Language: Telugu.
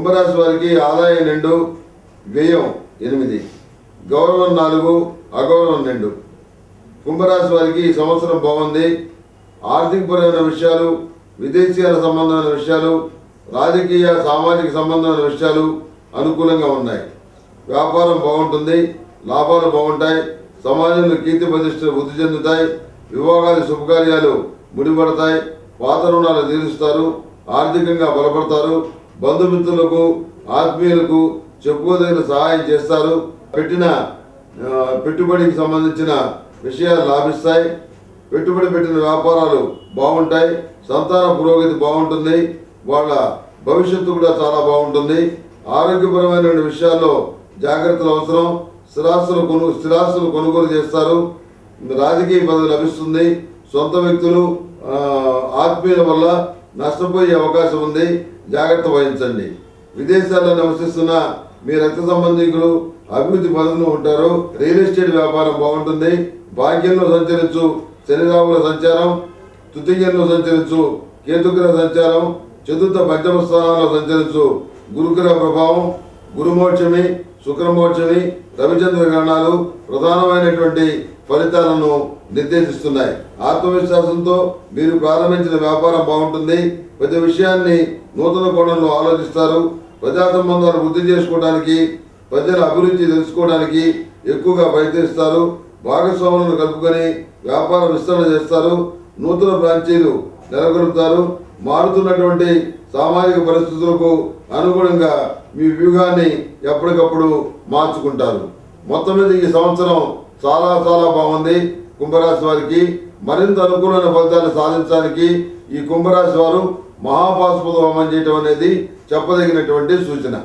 కుంభరాశి వారికి ఆదాయం 2, వ్యయం 8, గౌరవం 4, అగౌరవం 2. కుంభరాశి వారికి ఈ సంవత్సరం బాగుంది. ఆర్థికపరమైన విషయాలు, విదేశీయాల సంబంధమైన విషయాలు, రాజకీయ సామాజిక సంబంధమైన విషయాలు అనుకూలంగా ఉన్నాయి. వ్యాపారం బాగుంటుంది, లాభాలు బాగుంటాయి, సమాజంలో కీర్తి ప్రతిష్టలు వృద్ధి చెందుతాయి, వివాహాది శుభకార్యాలు ముడిపడతాయి, పాత రుణాలు తీరుస్తారు, ఆర్థికంగా బలపడతారు, బంధుమిత్రులకు ఆత్మీయులకు చెప్పుకోదగిన సహాయం చేస్తారు, పెట్టుబడికి సంబంధించిన విషయాలు లాభిస్తాయి, పెట్టుబడి పెట్టిన వ్యాపారాలు బాగుంటాయి, సంతాన పురోగతి బాగుంటుంది, వాళ్ళ భవిష్యత్తు కూడా చాలా బాగుంటుంది. ఆరోగ్యపరమైన విషయాల్లో జాగ్రత్తలు అవసరం. స్థిరాస్తులు కొనుగోలు చేస్తారు, రాజకీయ పదవి లభిస్తుంది, సొంత వ్యక్తులు ఆత్మీయుల వల్ల నష్టపోయే అవకాశం ఉంది, జాగ్రత్త వహించండి. విదేశాల్లో నివసిస్తున్న మీ రక్త సంబంధికులు అభివృద్ధి పదవిలో ఉంటారు. రియల్ ఎస్టేట్ వ్యాపారం బాగుంటుంది. భాగ్యంలో సంచరించు శనిరావుల సంచారం, తృతీయంలో సంచరించు కేతుగ్రహ సంచారం, చతుర్థ పంచమ స్థానాల్లో సంచరించు గురుగ్రహ ప్రభావం, గురుమోక్షమి, శుక్రమోక్షమి, రవిచంద్ర గ్రహణాలు ప్రధానమైనటువంటి ఫలితాలను నిర్దేశిస్తున్నాయి. ఆత్మవిశ్వాసంతో మీరు ప్రారంభించిన వ్యాపారం బాగుంటుంది. ప్రతి విషయాన్ని నూతన కోణంలో ఆలోచిస్తారు. ప్రజా సంబంధాలు వృద్ధి చేసుకోవడానికి, ప్రజల అభిరుచి తెలుసుకోవడానికి ఎక్కువగా ప్రయత్నిస్తారు. భాగస్వాములను కలుపుకొని వ్యాపార విస్తరణ చేస్తారు. నూతన బ్రాంచీలు నెలకొల్పుతారు. మారుతున్నటువంటి సామాజిక పరిస్థితులకు అనుగుణంగా మీ వ్యూహాన్ని ఎప్పటికప్పుడు మార్చుకుంటారు. మొత్తం మీద ఈ సంవత్సరం చాలా చాలా బాగుంది. కుంభరాశి వారికి మరింత అనుకూలమైన ఫలితాలు సాధించడానికి ఈ కుంభరాశి వారు మహాపాశుపత హోమం చేయటం అనేది చెప్పదగినటువంటి సూచన.